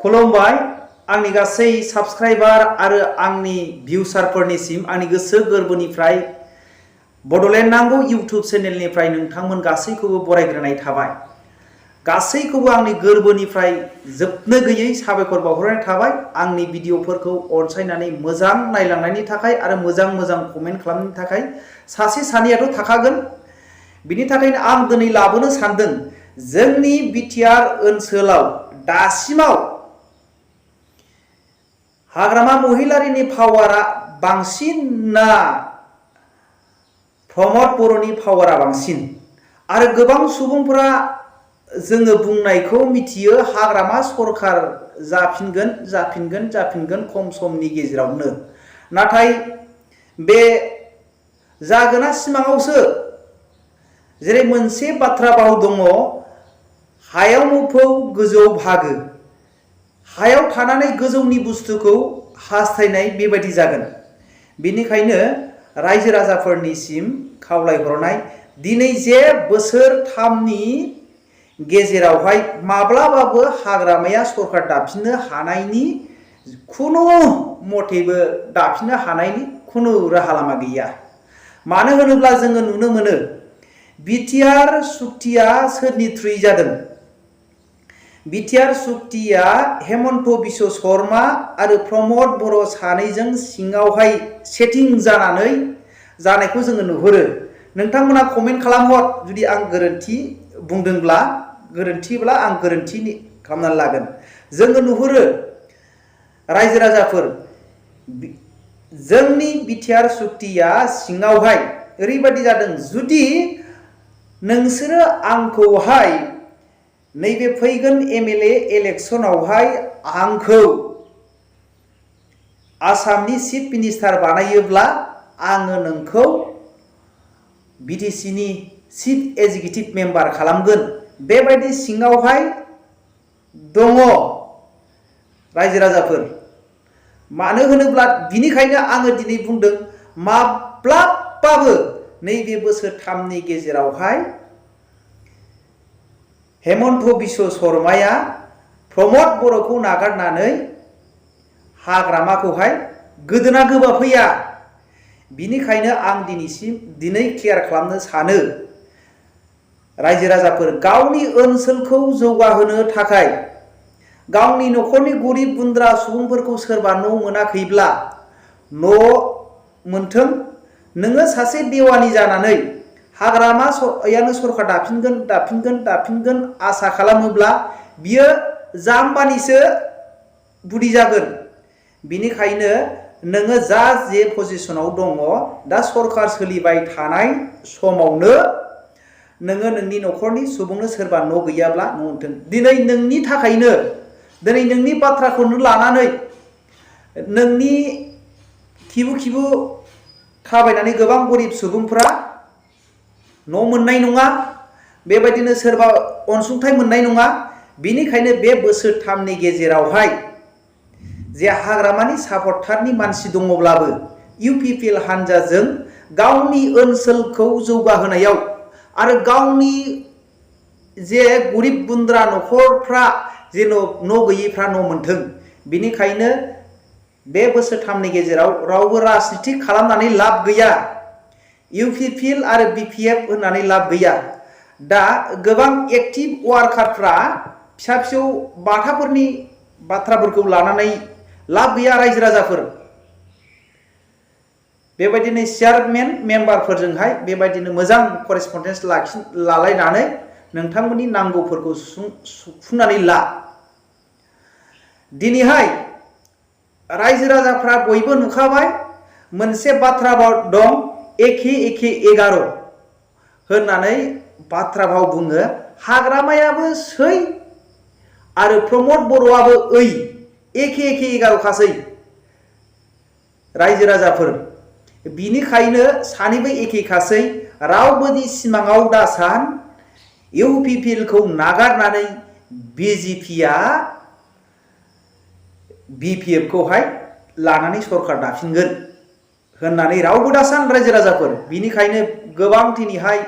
खुलुमबाय आंनि गासै साबस्क्राइबार आरो आंनि भिउसारफोरनिसिम आंनि गोसो गोरबोनिफ्राय बडलेण्ड नांगौ इउट्युब चेनेलनिफ्राय नोंथांमोन गासैखौबो बरायग्रोनाय थाबाय। गासैखौबो आंनि गोरबोनिफ्राय जोबनो गैयै साबायखर बावहरनाय थाबाय। आंनि भिडिअफोरखौ अनसायनानै मोजां नायलांनायनि थाखाय आरो मोजां कमेन्ट खालामनायनि थाखाय। सासे सानैयाथ' थाखागोन। बिनि थाखायनो आं दिनै लाबोनो सानदों जोंनि बिटिआर ओनसोलाव दासिमाव हाग्रामा महिलारिनि पावारा बांसिन ना प्रमद बर'नि पावारा बांसिन? आरो गोबां सुबुंफोरा जोङो बुंनायखौ मिथियो हाग्रामा सरखार जाफिनगोन खम समनि गेजेरावनो। नाथाय बे जागोना सिमाङावसो। जेरै मोनसे बाथ्रा भाव दङ, हायाव मोफौ गोजौआव भागो। हायाव थानानै गोजौनि बुस्थुखौ हास्थायनाय बेबायदि जागोन। बेनिखायनो रायजो राजाफोरनिसिम खावलायहरनाय, दिनै जे बोसोरथामनि गेजेरावहाय माब्लाबाबो हाग्रामाया सरखार दाफिननो हानायनि खुनु मथेबो दाफिननो हानायनि खुनु राहा लामा गैया। मानो होनोब्ला जोङो नुनो मोनो बिटिआर सुक्तिया सोरनि थ्रुयै जादों? बिटिआर सुक्तिया हेमन्त बिश्व शर्मा आरो प्रमद बर' सानैजों सिङावहाय सेटिं जानानै जानायखौ जोङो नुहुरो। नोंथांमोना कमेन्ट खालामहर जुदि आं गोरोन्थि बुंदोंब्ला, गोरोन्थिब्ला आं गोरोन्थि खालामनानै लागोन। जोङो नुहुरो रायजो राजाफोर, जोंनि बिटिआर सुक्तिया सिङावहाय ओरैबायदि जादों, जुदि नोंसोरो आंखौहाय नैबे फैगोन एमएलए इलेक्सनावहाय आंखौ आसामनि चिफ मिनिस्टार बानायोब्ला आङो नोंखौ बिटिसिनि चिफ एग्जिकिउटिभ मेम्बार खालामगोन। बेबायदि सिङावहाय दङ रायजो राजाफोर। मानो होनोब्ला बिनिखायनो आङो दिनै बुंदों माब्लाबाबो नैबे बोसोरथामनि गेजेरावहाय हेमन्त बिश्व शर्माया प्रमद बर'खौ नागारनानै हाग्रामाखौहाय गोदोना गोबाफैया। बिनिखायनो आं दिनै क्लियार खालामनो सानो, रायजो राजाफोर, गावनि ओनसोलखौ जौगाहोनो थाखाय गावनि न'खरनि गरिब गुन्द्रा सुबुंफोरखौ सोरबा न' मोनाखैब्ला न' मोनथों। नोङो सासे देवानि जानानै हाग्रामायानो सरखार दाफिनगोन आसा खालामोब्ला बियो जाम्बानिसो बुद्धि जागोन। बिनिखायनो नोङो जे पजिशनाव दङ दा सरखार सोलिबाय थानाय समावनो नोङो नोंनि न'खरनि सुबुंनो सोरबा न' गैयाब्ला न' मोनथों। दिनै नोंनि थाखायनो, दिनै नोंनि बाथ्राखौनो लानानै नोंनि खिबु थाबायनानै गोबां गरिब सुबुंफ्रा न' मोननाय नङा, बेबायदिनो सोरबा अनसुंथाइ मोननाय नङा। बेनिखायनो बे बोसोरथामनि गेजेरावहाय जे हाग्रामानि सापर्टारनि मानसि दङब्लाबो इउपिपिएल हानजाजों गावनि ओनसोलखौ जौगाहोनायाव आरो गावनि जे गरिब गुन्द्रा न'खरफ्रा जेन' न' गैयैफ्रा न' मोनथों। बेनिखायनो बे बोसोरथामनि गेजेराव रावबो राजनिति खालामनानै लाब गैया। इउपिपिएल आरो बिपिएफ होननानै लाब गैया। दा गोबां एक्टिभ वार्कारफ्रा फिसा फिसौ बाथाफोरनि बाथ्राफोरखौ लानानै लाब गैया। रायजो राजाफोर, बेबायदिनो चेयारमेन मेम्बारफोरजोंहाय बेबायदिनो मोजां करेसपन्डेन्स लालायनानै नोंथांमोननि नांगौफोरखौ सुफुंनानै ला। दिनैहाय रायजो राजाफ्रा बयबो नुखाबाय, मोनसे बाथ्रा भाव दं, एखे 11 होननानै बाथ्रा भाव बुङो। हाग्रामायाबो सै आरो प्रमद बर'आबो एखे 11 खासै रायजो राजाफोर। बिनिखायनो सानैबो एखे खासै। रावबोनि सिमाङाव दासान इउपिपिएलखौ नागारनानै बिजेपिया बिपिएफखौहाय लानानै सरखार दाफिनगोन होननानै रावबो दासान रायजो राजाफोर। बिनिखायनो गोबां दिनैहाय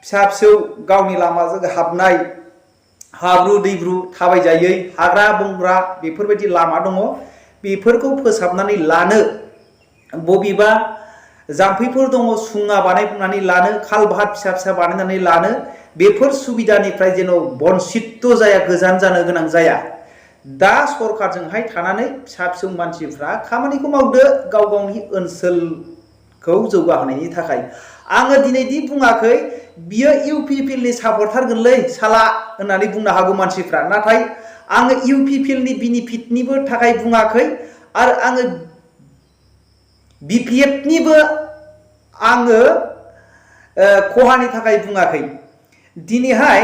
फिसा फिसौ गावनि लामाजों हाबनाय हाब्रु दैब्रु थाबायजायै हाग्रा बंग्रा बेफोरबायदि लामा दङ बेफोरखौ फोसाबनानै लानो बबेबा जाम्फैफोर दङ सुङा बानायनानै लानो खालभार्ट फिसा फिसा बानायनानै लानो बेफोर सुबिदानिफ्राय जेन बन्सित जाया गोजान जानो गोनां जाया दा सरकारजोंहाय थानानै फिसा फिसौ मानसिफ्रा खामानिखौ मावदो गाव गावनि ओनसोलखौ जौगाहोनायनि थाखाय आङो दिनैदि बुङाखै बियो इउपिपिएलनि सापर्टार गोनलै साला होननानै बुंनो हागौ मानसिफ्रा नाथाय आङो इउपिपिएलनि बेनिफिटनिबो थाखाय बुङाखै आरो आङो बिपिएफनिबो आङो खहानि थाखाय बुङाखै दिनैहाय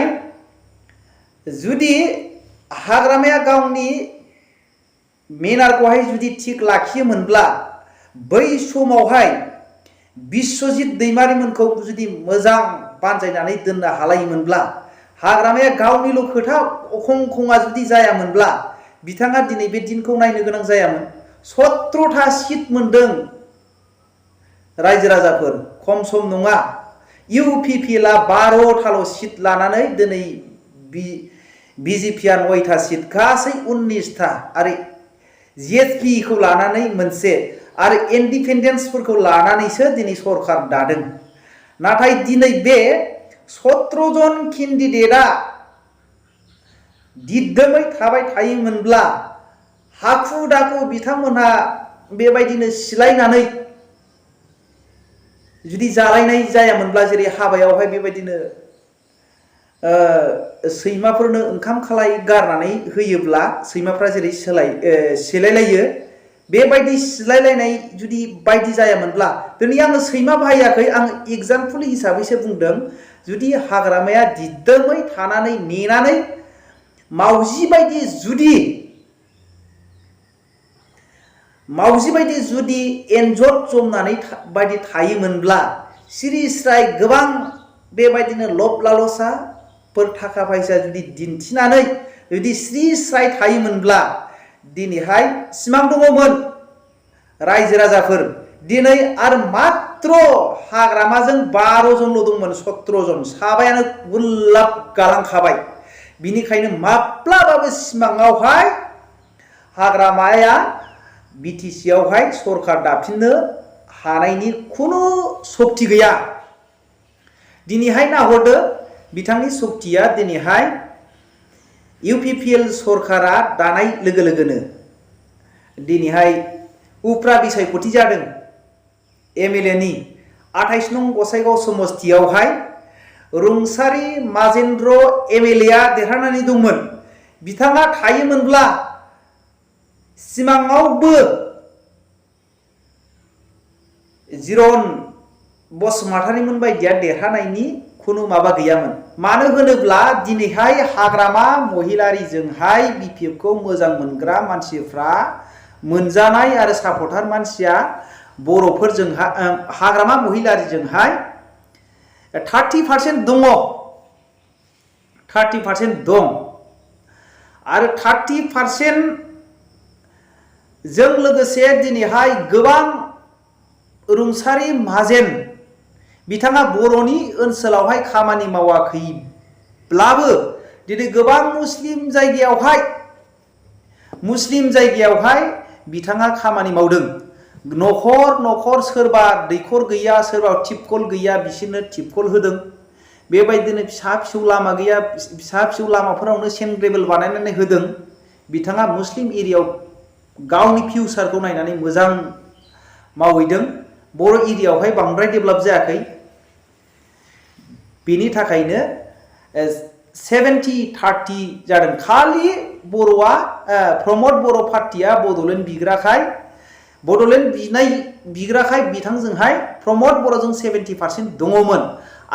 जुदि हाग्रामाया गावनि मेनारखौहाय जुदि थिग लाखियोमोनब्ला बै समावहाय बिश्वजित दैमारिमोनखौ जुदि मोजां बानजायनानै दोननो हालायोमोनब्ला हाग्रामाया गावनिल' खोथा अखं खङा जुदि जायामोनब्ला बिथाङा दिनै बे दिनखौ नायनो गोनां जायामोन 17था सिट मोनदों रायजो राजाफोर खम सम नङा इउपिपिएलआ 12थाल' सिट लानानै दिनै बिजेपिआ 9था सिट गासै 19था आरो जेएसपिखौ लानानै मोनसे आरो इन्डिपेन्डेन्सफोरखौ लानानैसो दिनै सरकार दादों नाथाय दिनै बे 17 जन केन्डिडेटआ दिदोमै थाबाय थायोमोनब्ला हाखु दाखु बिथांमोनहा बेबायदिनो सिलायनानै जुदि जालायनाय जायामोनब्ला जेरै हाबायावहाय बेबायदिनो सैमाफोरनो ओंखाम खालाय गारनानै होयोब्ला सैमाफ्रा जेरै सिलायलायो बेबायदि सिलायलायनाय जुदि बायदि जायामोनब्ला दिनै आङो सैमा बाहायाखै आं एग्जाम्पल हिसाबैसो बुंदों जुदि हाग्रामाया दिदोमै थानानै नेनानै मावजि बायदि जुदि एन्जर जमनानै बायदि थायोमोनब्ला सिरि स्राय गोबां बेबायदिनो लब लालसाफोर थाखा फैसा जुदि दिन्थिनानै जुदि स्रि स्राय थायोमोनब्ला दिनैहाय सिमां दङमोन रायजो राजाफोर दिनै आरो मात्र हाग्रामाजों 12 जनल' दंमोन 17 जन साबायानो गुलाब गालांखाबाय बिनिखायनो माब्लाबाबो सिमाङावहाय हाग्रामाया बिटिसिआवहाय सरकार दाफिननो हानायनि खुनु सक्ति गैया दिनैहाय नाहरदो बिथांनि सक्तिया दिनैहाय इउपिपिएल सरकारा दानाय लोगो लोगोनो दिनैहाय उफ्रा बिसायख'थि जादों एमएलएनि 28 नं गसाइगाव समस्तियावहाय रुंसारि माजेन्द्र एमएलएआ देरहानानै दंमोन बिथाङा थायोमोनब्ला सिमाङावबो जिरन बसुमतारीमोन बायदिया देरहानायनि खुनु माबा गैयामोन मानो होनोब्ला दिनैहाय हाग्रामा महिलारीजोंहाय बिपिएफखौ मोजां मोनग्रा मानसिफ्रा मोनजानाय आरो सापर्टार मानसिया बर'फोरजोंहाय हाग्रामा महिलारीजोंहाय 30% दङ 30% दं आरो 30% जों लोगोसे दिनैहाय गोबां रुंसारि माजेन बिथाङा बर'नि ओनसोलावहाय खामानि मावाखैब्लाबो दिनै गोबां मुस्लिम जायगायावहाय बिथाङा खामानि मावदों न'खर न'खर सोरबा दैखर गैया सोरबा टिपकल गैया बिसोरनो टिपकल होदों बेबायदिनो फिसा फिसौ लामा गैया फिसा फिसौ लामाफोरावनो सेन्ट्रेबल बानायनानै होदों बिथाङा मुस्लिम एरियायाव गावनि फिउचारखौ नायनानै मोजां मावहैदों बर' एरियायावहाय बांद्राय डेभेलप जायाखै बेनि थाखायनो 70-30 जादों खालि बर'आ प्रमद बर' पार्टिया बड'लेण्ड बिग्राखाय बिथांजोंहाय प्रमद बर'जों 70% दङमोन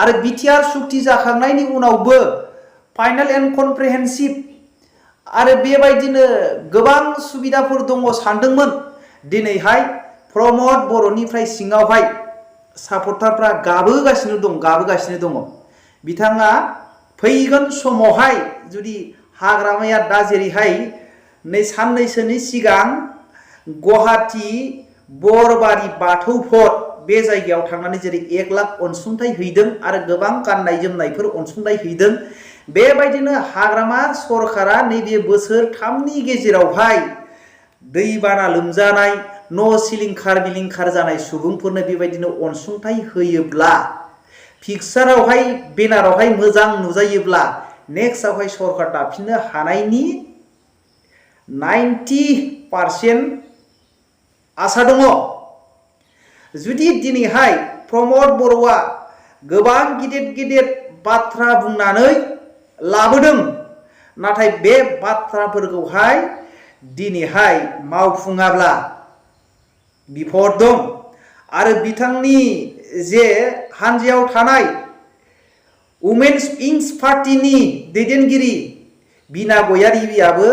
आरो बिटिआर सुक्ति जाखांनायनि उनावबो फाइनाल एन्ड कमप्रिहेन्सिभ आरो बेबायदिनो गोबां सुबिदाफोर दङ सानदोंमोन दिनैहाय प्रमद बर'निफ्राय सिङावहाय सापर्टारफ्रा गाबोगासिनो दङ बिथाङा फैगोन समावहाय जुदि हाग्रामाया दा जेरैहाय साननैसोनि सिगां गुवाहाटी बरबारि बाथौ फट बे जायगायाव थांनानै जेरै 1 लाख अनसुंथाइ हैदों आरो गोबां गाननाय जोमनायफोर अनसुंथाइ हैदों बेबायदिनो हाग्रामा सरकारा नैबे बोसोरथामनि गेजेरावहाय दैबाना लोमजानाय न' सिलिंखार बिलिंखार जानाय सुबुंफोरनो बेबायदिनो अनसुंथाइ होयोब्ला पिक्सारावहाय बेनारावहाय मोजां नुजायोब्ला नेक्स्टआवहाय सरकार दाफिननो हानायनि 90% आसा दङ। जुदि दिनैहाय प्रमद बर'आ गोबां गिदिर गिदिर बाथ्रा बुंनानै लाबोदों, नाथाय बे बाथ्राफोरखौहाय दिनैहाय मावफुङाब्ला बिपद दं। आरो बिथांनि जे हानजायाव थानाय वुमेन्स विंस पार्टीनि दैदेनगिरि बिना गयारियाबो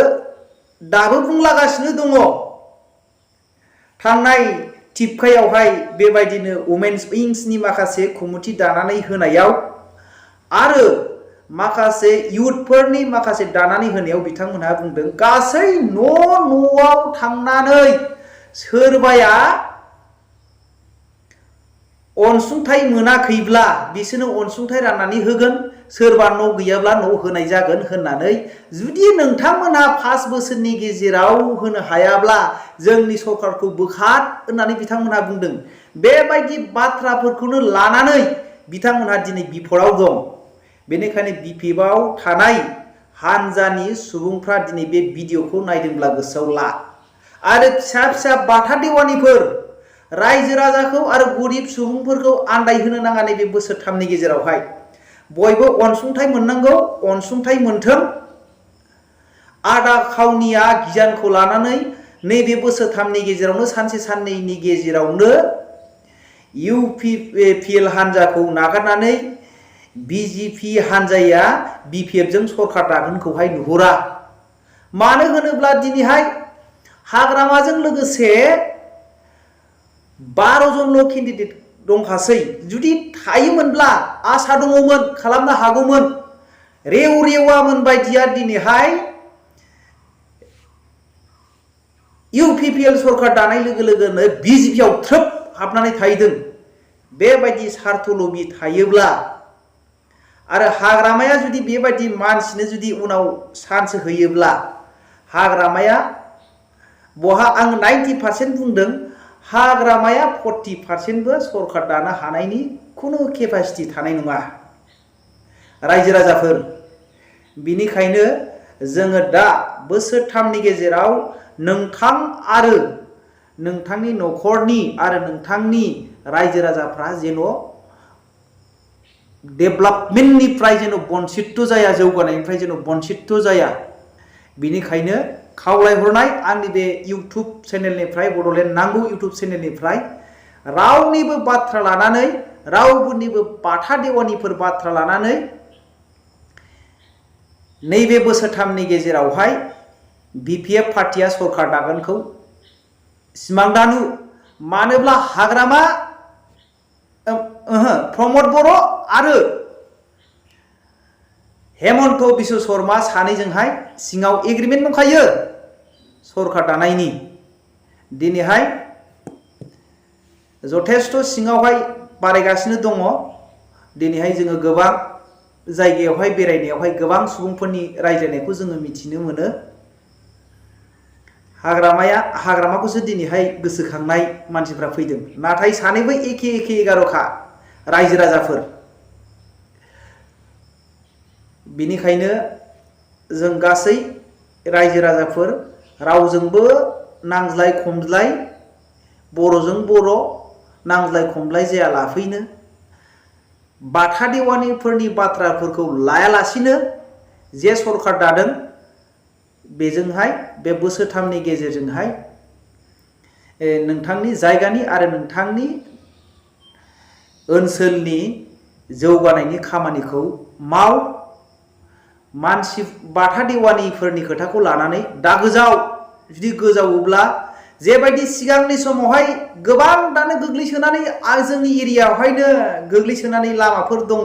दाबो बुंलागासिनो दङ। थांनाय टिपकायावहाय बेबायदिनो वुमेन्स विंसनि माखासे कमिटि दानानै होनायाव आरो माखासे इयुथफोरनि माखासे दानानै होनायाव बिथांमोनहा बुंदों गासै न'आव थांनानै सोरबाया अनसुंथाइ मोनाखैब्ला बिसोरनो अनसुंथाइ राननानै होगोन, सोरबा न' गैयाब्ला न' होनाय जागोन होननानै, जुदि नोंथांमोनहा 5 बोसोरनि गेजेराव होनो हायाब्ला जोंनि सरकारखौ बोखार होननानै बिथांमोनहा बुंदों। बेबायदि बाथ्राफोरखौनो लानानै बिथांमोनहा दिनै बिपदआव दं। बेनिखायनो बिपिएफआव थानाय हानजानि सुबुंफ्रा दिनै बे भिडिअखौ नायदोंब्ला गोसोआव ला। आरो फिसा फिसा बाथा देवानिफोर रायजो राजाखौ आरो गरिब सुबुंफोरखौ आन्दायहोनो नाङा। नैबे बोसोरथामनि गेजेरावहाय बयबो अनसुंथाइ मोननांगौ, अनसुंथाइ मोनथों। आदा खावनिया गियानखौ लानानै नैबे बोसोरथामनि गेजेरावनो सानसे साननैनि गेजेरावनो इउपिपिएल हानजाखौ नागारनानै बिजेपि हानजाया बिपिएफजों सरकार दागोनखौहाय नुहुरा। मानो होनोब्ला दिनैहाय हाग्रामाजों लोगोसे 12 जनल' केन्डिडेट दंखासै। जुदि थायोमोनब्ला आसा दङमोन, खालामनो हागौमोन। रेवरेवामोन बायदिया दिनैहाय इउपिपिएल सरकार दानाय लोगो लोगोनो बिजेपिआव थ्रोब हाबनानै थाहैदों। बेबायदि सार्थ लबि थायोब्ला आरो हाग्रामाया जुदि बेबायदि मानसिनो जुदि उनाव चान्स होयोब्ला हाग्रामाया बहा आं 90% बुंदों, हाग्रामाया 40%बो सरकार दानो हानायनि खुनु केपासिटि थानाय नङा रायजो राजाफोर। बिनिखायनो जोङो दा बोसोरथामनि गेजेराव नोंथां आरो नोंथांनि न'खरनि आरो नोंथांनि रायजो राजाफ्रा जेन' डेभेलपमेन्टनिफ्राय जेन' बन्सित जाया, जौगानायनिफ्राय जेन' बन्सित जाया। बिनिखायनो खावलायहरनाय आंनि बे इउटुब चेनेलनिफ्राय, बड'लेण्ड नांगौ इउटुब चेनेलनिफ्राय रावनिबो बाथ्रा लानानै, रावनिबो बाथा देवानिफोर बाथ्रा लानानै नैबे बोसोरथामनि गेजेरावहाय बिपिएफ पार्टिया सरकार दागोनखौ सिमां दानु। मानोब्ला हाग्रामा प्रमद बर' आरो हेमन्त बिश्व शर्मा सानैजोंहाय सिङाव एग्रिमेन्ट दंखायो सरकार दानायनि। दिनैहाय जथेस्थ' सिङावहाय बारायगासिनो दङ। दिनैहाय जोङो गोबां जायगायावहाय बेरायनायावहाय गोबां सुबुंफोरनि रायज्लायनायखौ जोङो मिथिनो मोनो। हाग्रामाखौसो दिनैहाय गोसोखांनाय मानसिफ्रा फैदों। नाथाय सानैबो एखे 11खा रायजो राजाफोर। बिनिखायनो जों गासै रायजो राजाफोर रावजोंबो नांज्लाय खमज्लाय, बर'जों बर' नांज्लाय खमज्लाय जाया लाफैनो, बाथा देवानिफोरनि बाथ्राफोरखौ लायालासिनो जे सरकार दादों बेजोंहाय बे बोसोरथामनि गेजेरजोंहाय नोंथांनि जायगानि आरो नोंथांनि ओनसोलनि जौगानायनि खामानिखौ माव। मानसि बाथा देवानिफोरनि खोथाखौ लानानै दा गोजाव। जुदि गोजावोब्ला जेबायदि सिगांनि समावहाय गोबां दानो गोग्लैसोनानै जोंनि एरियायावहायनो गोग्लैसोनानै लामाफोर दङ।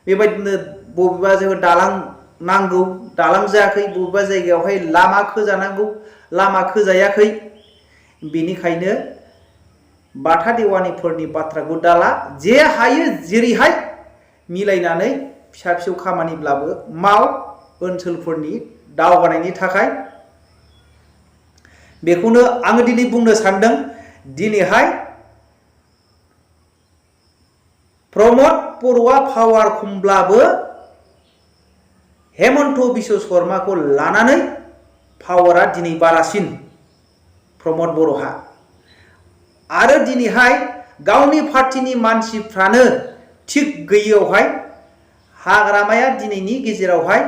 बेबायदिनो बबेबा जोङो दालां नांगौ, दालां जायाखै, बबेबा जायगायावहाय लामा खोजानांगौ, लामा खोजायाखै। बेनिखायनो बाथा देवानिफोरनि बाथ्राखौ दाला, जे हायो जेरैहाय मिलायनानै फिसा फिसौ खामानिब्लाबो माव ओनसोलफोरनि दावगानायनि थाखाय। बेखौनो आङो दिनै बुंनो सानदों। दिनैहाय प्रमद बर'आ पावार खमब्लाबो हेमन्त बिश्व शर्माखौ लानानै पावारा दिनै बारासिन प्रमद बर'हा। आरो दिनैहाय गावनि पार्टीनि मानसिफ्रानो थिग गैयैयावहाय हाग्रामाया दिनैनि गेजेरावहाय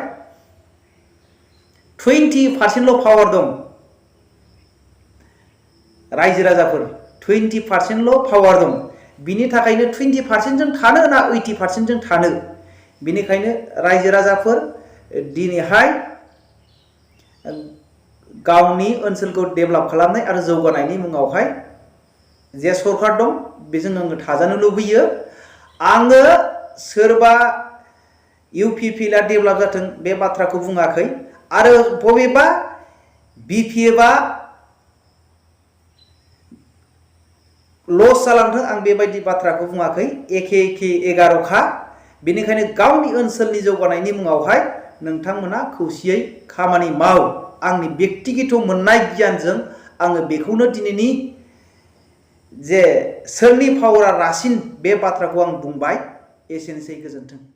20% पावार दं। रायजो राजाफोर 20% पावार दं। बिनि थाखायनो 20% जों थानो ना 80% जों थानो। बिनिखायनो रायजो राजाफोर दिनैहाय गावनि ओनसोलखौ डेभेलप खालामनाय आरो जौगानायनि मुङावहाय जे सरकार दं बेजों आङो थाजानो लुबैयो। आङो सोरबा इउपिपिएलआ डेभेलप जाथों बे बाथ्राखौ बुङाखै आरो बबेबा बिपिएफआ लस जालांथों आं बेबायदि बाथ्राखौ बुङाखै। एखे एखे 11खा। बेनिखायनो गावनि ओनसोलनि जौगानायनि मुङावहाय नोंथांमोना खौसेयै खामानि माव। आंनि बेक्तिगत मोननाय गियानजों आङो बेखौनो दिनैनि जे सोरनि पावारा रासिन बे बाथ्राखौ आं बुंबाय। एसेनोसै, गोजोन्थों।